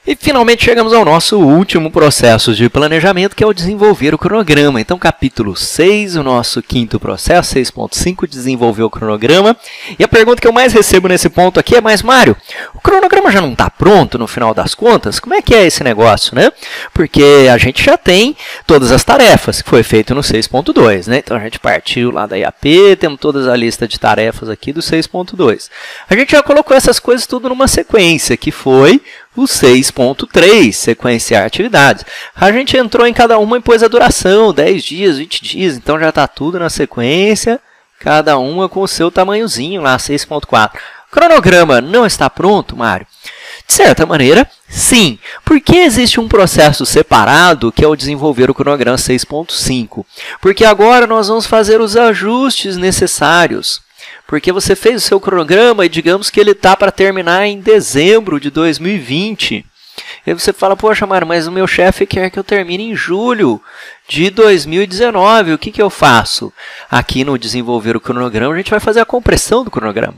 E finalmente chegamos ao nosso último processo de planejamento, que é o desenvolver o cronograma. Então, capítulo 6, o nosso quinto processo, 6.5, desenvolver o cronograma. E a pergunta que eu mais recebo nesse ponto aqui é, mas Mário, o cronograma já não está pronto no final das contas? Como é que é esse negócio, né? Porque a gente já tem todas as tarefas, que foi feito no 6.2, né? Então, a gente partiu lá da IAP, temos toda a lista de tarefas aqui do 6.2. A gente já colocou essas coisas tudo numa sequência, que foi o 6.3, sequenciar atividades. A gente entrou em cada uma e pôs a duração, 10 dias, 20 dias, então já está tudo na sequência, cada uma com o seu tamanhozinho lá, 6.4. Cronograma não está pronto, Mário? De certa maneira, sim, porque existe um processo separado que é o desenvolver o cronograma 6.5. Porque agora nós vamos fazer os ajustes necessários. Porque você fez o seu cronograma e digamos que ele está para terminar em dezembro de 2020. E aí você fala, poxa, Mário, mas o meu chefe quer que eu termine em julho de 2019. O que eu faço? Aqui no desenvolver o cronograma, a gente vai fazer a compressão do cronograma.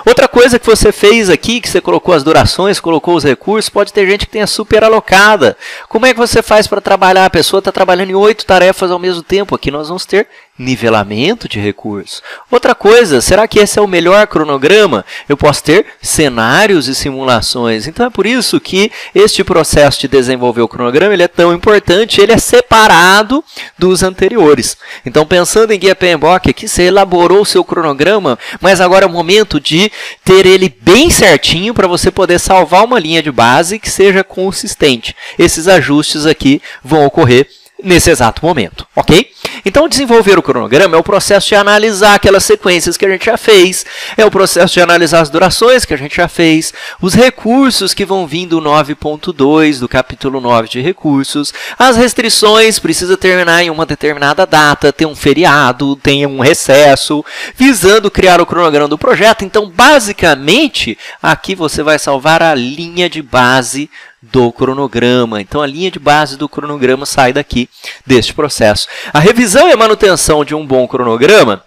Outra coisa que você fez aqui, que você colocou as durações, colocou os recursos, pode ter gente que tenha super alocada. Como é que você faz para trabalhar? A pessoa está trabalhando em 8 tarefas ao mesmo tempo. Aqui nós vamos ter nivelamento de recursos. Outra coisa, será que esse é o melhor cronograma? Eu posso ter cenários e simulações. Então é por isso que este processo de desenvolver o cronograma ele é tão importante, ele é separado dos anteriores. Então, pensando em Guia PMBOK, aqui você elaborou o seu cronograma, mas agora é o momento de ter ele bem certinho para você poder salvar uma linha de base que seja consistente. Esses ajustes aqui vão ocorrer nesse exato momento, ok? Então, desenvolver o cronograma é o processo de analisar aquelas sequências que a gente já fez, é o processo de analisar as durações que a gente já fez, os recursos que vão vir do 9.2, do capítulo 9 de recursos, as restrições, precisa terminar em uma determinada data, ter um feriado, tem um recesso, visando criar o cronograma do projeto. Então, basicamente, aqui você vai salvar a linha de base do cronograma. Então, a linha de base do cronograma sai daqui, deste processo. A revisão e a manutenção de um bom cronograma,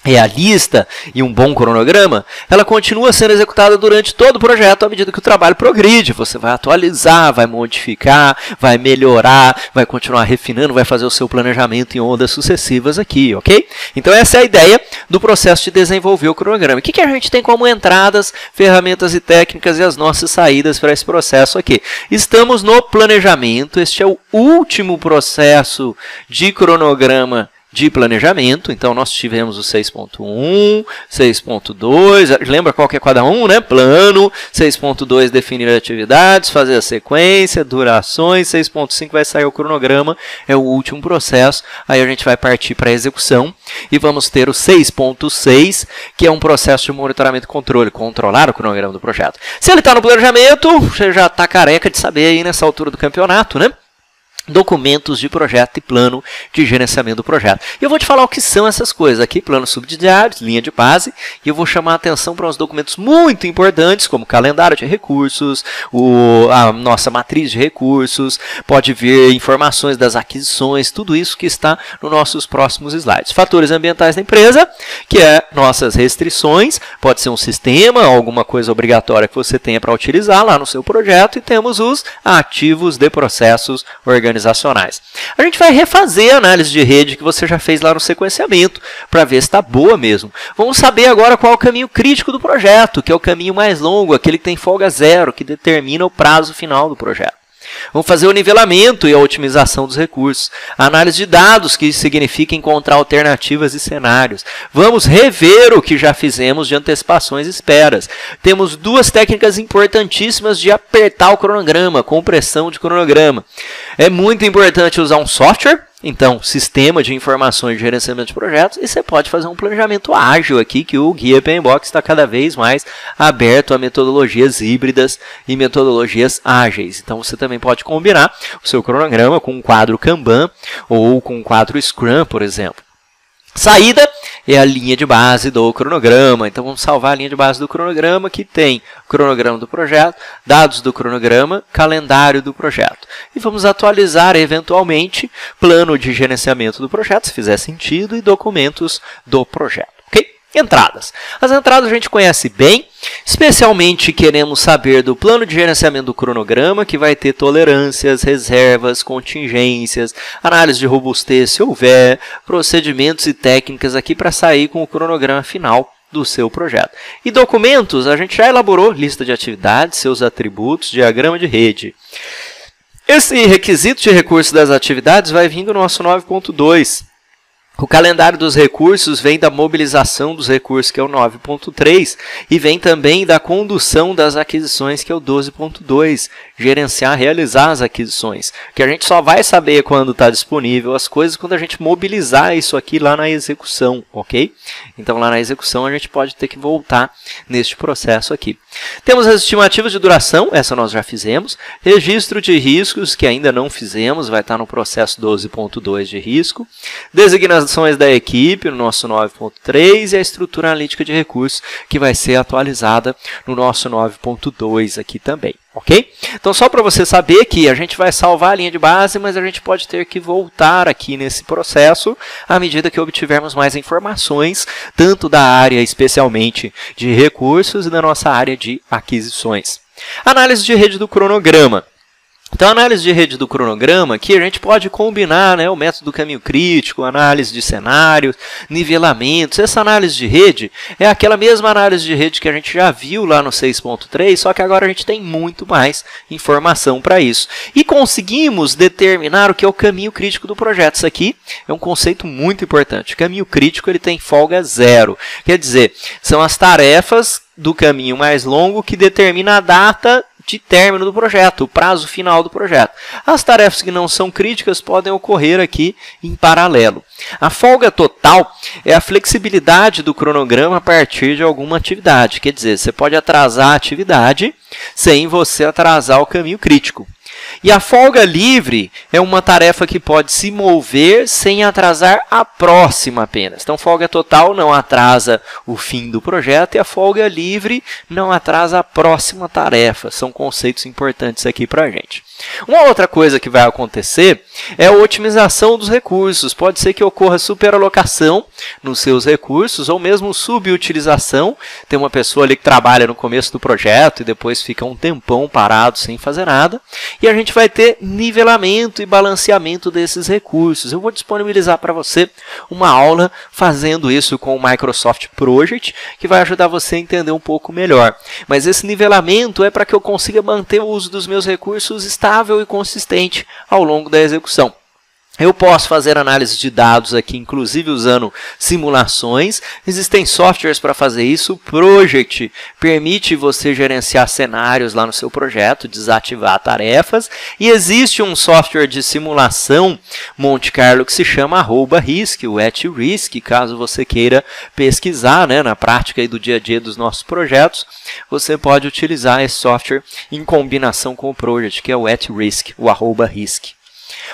realista e um bom cronograma, ela continua sendo executada durante todo o projeto à medida que o trabalho progride. Você vai atualizar, vai modificar, vai melhorar, vai continuar refinando, vai fazer o seu planejamento em ondas sucessivas aqui, ok? Então, essa é a ideia do processo de desenvolver o cronograma. O que a gente tem como entradas, ferramentas e técnicas e as nossas saídas para esse processo aqui? Estamos no planejamento, este é o último processo de cronograma de planejamento. Então, nós tivemos o 6.1, 6.2, lembra qual que é cada um, né? Plano, 6.2, definir atividades, fazer a sequência, durações, 6.5 vai sair o cronograma, é o último processo, aí a gente vai partir para a execução e vamos ter o 6.6, que é um processo de monitoramento e controle, controlar o cronograma do projeto. Se ele está no planejamento, você já está careca de saber aí nessa altura do campeonato, né? Documentos de projeto e plano de gerenciamento do projeto. E eu vou te falar o que são essas coisas aqui, planos subsidiários, linha de base, e eu vou chamar a atenção para uns documentos muito importantes, como calendário de recursos, a nossa matriz de recursos, pode ver informações das aquisições, tudo isso que está nos nossos próximos slides. Fatores ambientais da empresa, que é nossas restrições, pode ser um sistema, alguma coisa obrigatória que você tenha para utilizar lá no seu projeto, e temos os ativos de processos organizacionais. A gente vai refazer a análise de rede que você já fez lá no sequenciamento, para ver se está boa mesmo. Vamos saber agora qual é o caminho crítico do projeto, que é o caminho mais longo, aquele que tem folga zero, que determina o prazo final do projeto. Vamos fazer o nivelamento e a otimização dos recursos. A análise de dados, que significa encontrar alternativas e cenários. Vamos rever o que já fizemos de antecipações e esperas. Temos duas técnicas importantíssimas de apertar o cronograma, compressão de cronograma. É muito importante usar um software, então, sistema de informações de gerenciamento de projetos, e você pode fazer um planejamento ágil aqui, que o Guia PMBOK está cada vez mais aberto a metodologias híbridas e metodologias ágeis. Então, você também pode combinar o seu cronograma com um quadro Kanban ou com um quadro Scrum, por exemplo. Saída é a linha de base do cronograma. Então, vamos salvar a linha de base do cronograma, que tem o cronograma do projeto, dados do cronograma, calendário do projeto. E vamos atualizar, eventualmente, plano de gerenciamento do projeto, se fizer sentido, e documentos do projeto. Ok? Entradas. As entradas a gente conhece bem, especialmente queremos saber do plano de gerenciamento do cronograma, que vai ter tolerâncias, reservas, contingências, análise de robustez se houver, procedimentos e técnicas aqui para sair com o cronograma final do seu projeto. E documentos, a gente já elaborou lista de atividades, seus atributos, diagrama de rede. Esse requisito de recurso das atividades vai vir do nosso 9.2. O calendário dos recursos vem da mobilização dos recursos, que é o 9.3, e vem também da condução das aquisições, que é o 12.2, gerenciar, realizar as aquisições, que a gente só vai saber quando está disponível as coisas quando a gente mobilizar isso aqui lá na execução, ok? Então, lá na execução, a gente pode ter que voltar neste processo aqui. Temos as estimativas de duração, essa nós já fizemos, registro de riscos, que ainda não fizemos, vai estar no processo 12.2 de risco, designações da equipe, no nosso 9.3, e a estrutura analítica de recursos, que vai ser atualizada no nosso 9.2 aqui também, ok? Então, só para você saber que a gente vai salvar a linha de base, mas a gente pode ter que voltar aqui nesse processo à medida que obtivermos mais informações, tanto da área especialmente de recursos e da nossa área de aquisições. Análise de rede do cronograma. Então, a análise de rede do cronograma, aqui a gente pode combinar, né, o método do caminho crítico, análise de cenários, nivelamentos. Essa análise de rede é aquela mesma análise de rede que a gente já viu lá no 6.3, só que agora a gente tem muito mais informação para isso. E conseguimos determinar o que é o caminho crítico do projeto. Isso aqui é um conceito muito importante. O caminho crítico ele tem folga zero. Quer dizer, são as tarefas do caminho mais longo que determina a data de término do projeto, o prazo final do projeto. As tarefas que não são críticas podem ocorrer aqui em paralelo. A folga total é a flexibilidade do cronograma a partir de alguma atividade. Quer dizer, você pode atrasar a atividade sem você atrasar o caminho crítico. E a folga livre é uma tarefa que pode se mover sem atrasar a próxima apenas. Então, folga total não atrasa o fim do projeto e a folga livre não atrasa a próxima tarefa. São conceitos importantes aqui para a gente. Uma outra coisa que vai acontecer é a otimização dos recursos. Pode ser que ocorra superalocação nos seus recursos ou mesmo subutilização. Tem uma pessoa ali que trabalha no começo do projeto e depois fica um tempão parado sem fazer nada. E a gente vai ter nivelamento e balanceamento desses recursos. Eu vou disponibilizar para você uma aula fazendo isso com o Microsoft Project, que vai ajudar você a entender um pouco melhor. Mas esse nivelamento é para que eu consiga manter o uso dos meus recursos estável e consistente ao longo da execução. Eu posso fazer análise de dados aqui, inclusive usando simulações. Existem softwares para fazer isso. O Project permite você gerenciar cenários lá no seu projeto, desativar tarefas. E existe um software de simulação Monte Carlo que se chama @risk, o @risk, caso você queira pesquisar, né, na prática aí do dia a dia dos nossos projetos. Você pode utilizar esse software em combinação com o Project, que é o @risk, o @risk.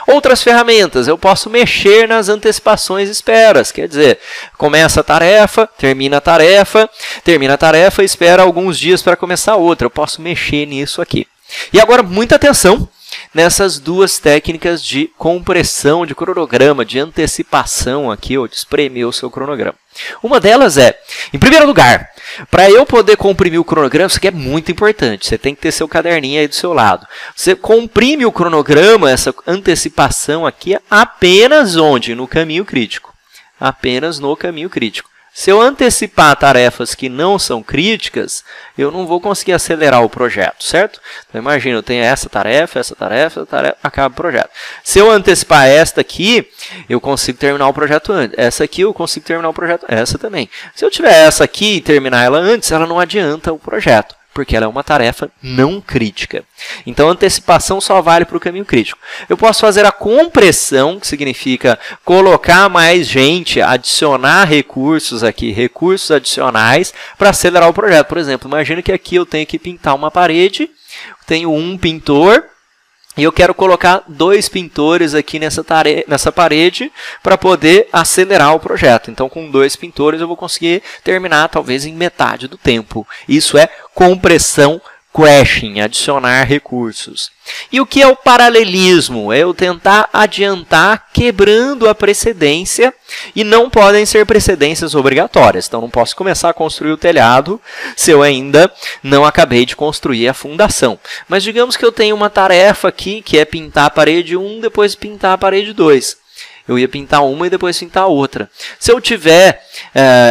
Outras ferramentas, eu posso mexer nas antecipações e esperas, quer dizer, começa a tarefa, termina a tarefa e espera alguns dias para começar outra. Eu posso mexer nisso aqui. E agora, muita atenção nessas duas técnicas de compressão de cronograma, de antecipação aqui, ou de espremer o seu cronograma. Uma delas é, em primeiro lugar, para eu poder comprimir o cronograma, isso aqui é muito importante, você tem que ter seu caderninho aí do seu lado. Você comprime o cronograma, essa antecipação aqui, apenas onde? No caminho crítico. Apenas no caminho crítico. Se eu antecipar tarefas que não são críticas, eu não vou conseguir acelerar o projeto, certo? Então, imagina, eu tenho essa tarefa, acaba o projeto. Se eu antecipar esta aqui, eu consigo terminar o projeto antes. Essa aqui eu consigo terminar o projeto, essa também. Se eu tiver essa aqui e terminar ela antes, ela não adianta o projeto, porque ela é uma tarefa não crítica. Então, a antecipação só vale para o caminho crítico. Eu posso fazer a compressão, que significa colocar mais gente, adicionar recursos aqui, recursos adicionais, para acelerar o projeto. Por exemplo, imagina que aqui eu tenho que pintar uma parede, tenho um pintor, e eu quero colocar 2 pintores aqui nessa parede para poder acelerar o projeto. Então, com 2 pintores, eu vou conseguir terminar talvez em metade do tempo. Isso é compressão crashing, adicionar recursos. E o que é o paralelismo? É eu tentar adiantar quebrando a precedência, e não podem ser precedências obrigatórias. Então, não posso começar a construir o telhado se eu ainda não acabei de construir a fundação. Mas digamos que eu tenho uma tarefa aqui, que é pintar a parede 1, depois pintar a parede 2. Eu ia pintar uma e depois pintar a outra. Se eu tiver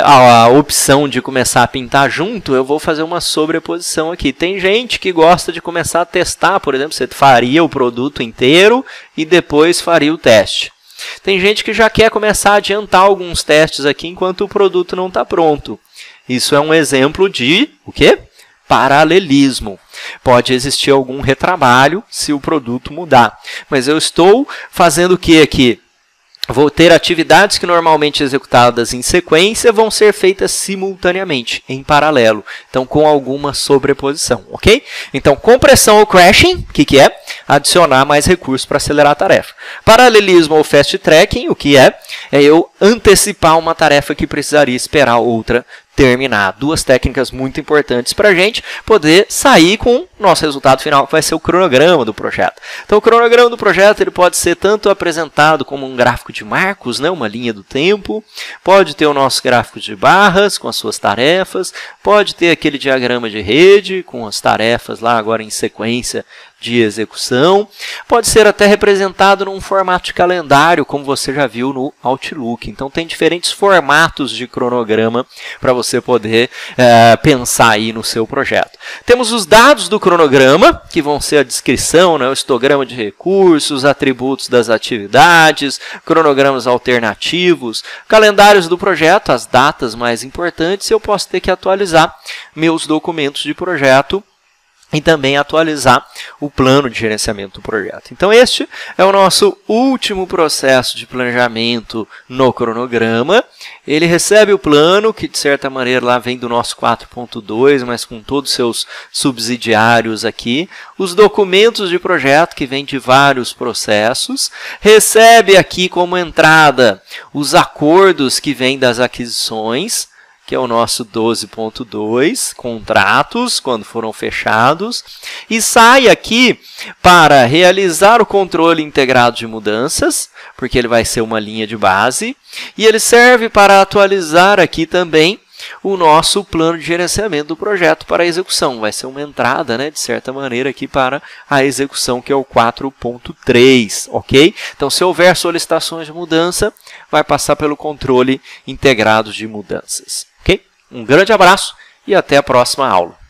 a opção de começar a pintar junto, eu vou fazer uma sobreposição aqui. Tem gente que gosta de começar a testar, por exemplo, você faria o produto inteiro e depois faria o teste. Tem gente que já quer começar a adiantar alguns testes aqui enquanto o produto não está pronto. Isso é um exemplo de o quê? Paralelismo. Pode existir algum retrabalho se o produto mudar. Mas eu estou fazendo o que aqui? Vou ter atividades que normalmente executadas em sequência vão ser feitas simultaneamente, em paralelo. Então, com alguma sobreposição, ok? Então, compressão ou crashing, o que é? Adicionar mais recursos para acelerar a tarefa. Paralelismo ou fast tracking, o que é? É eu antecipar uma tarefa que precisaria esperar outra terminar. Duas técnicas muito importantes para a gente poder sair com o nosso resultado final, que vai ser o cronograma do projeto. Então, o cronograma do projeto ele pode ser tanto apresentado como um gráfico de marcos, né, uma linha do tempo, pode ter o nosso gráfico de barras com as suas tarefas, pode ter aquele diagrama de rede com as tarefas lá agora em sequência de execução, pode ser até representado num formato de calendário, como você já viu no Outlook. Então, tem diferentes formatos de cronograma para você poder pensar aí no seu projeto. Temos os dados do cronograma, que vão ser a descrição, né, o histograma de recursos, atributos das atividades, cronogramas alternativos, calendários do projeto, as datas mais importantes, eu posso ter que atualizar meus documentos de projeto e também atualizar o plano de gerenciamento do projeto. Então, este é o nosso último processo de planejamento no cronograma. Ele recebe o plano, que de certa maneira lá vem do nosso 4.2, mas com todos os seus subsidiários aqui. Os documentos de projeto, que vêm de vários processos. Recebe aqui como entrada os acordos que vêm das aquisições, que é o nosso 12.2, contratos, quando foram fechados, e sai aqui para realizar o controle integrado de mudanças, porque ele vai ser uma linha de base, e ele serve para atualizar aqui também o nosso plano de gerenciamento do projeto para a execução. Vai ser uma entrada, né, de certa maneira, aqui para a execução, que é o 4.3, ok? Então, se houver solicitações de mudança, vai passar pelo controle integrado de mudanças. Um grande abraço e até a próxima aula.